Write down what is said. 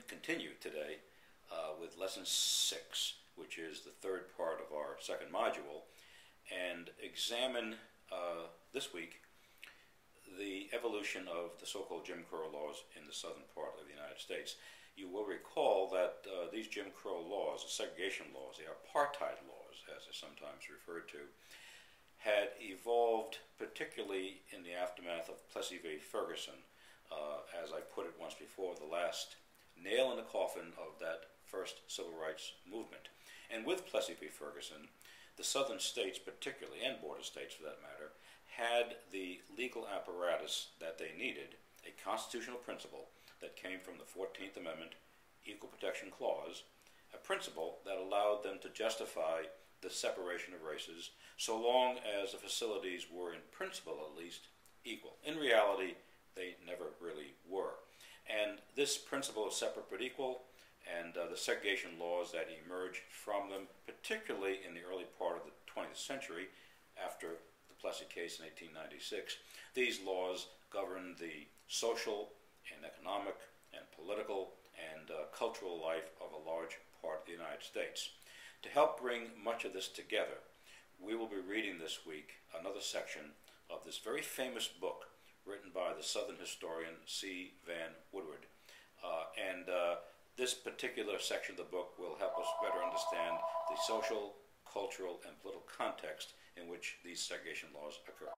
continue today with Lesson 6, which is the third part of our second module, and examine this week the evolution of the so-called Jim Crow laws in the southern part of the United States. You will recall that these Jim Crow laws, the segregation laws, the apartheid laws, as they're sometimes referred to, had evolved particularly in the aftermath of Plessy v. Ferguson, as I put it once before, the last nail in the coffin of that first civil rights movement. And with Plessy v. Ferguson, the southern states particularly, and border states for that matter, had the legal apparatus that they needed, a constitutional principle that came from the 14th Amendment Equal Protection Clause, a principle that allowed them to justify the separation of races so long as the facilities were, in principle at least, equal. In reality, they never really were. And this principle of separate but equal and the segregation laws that emerged from them, particularly in the early part of the 20th century, after the Plessy case in 1896, these laws governed the social and economic and political and cultural life of a large part of the United States. To help bring much of this together, we will be reading this week another section of this very famous book written by the Southern historian C. Van Woodward. This particular section of the book will help us better understand the social, cultural, and political context in which these segregation laws occur.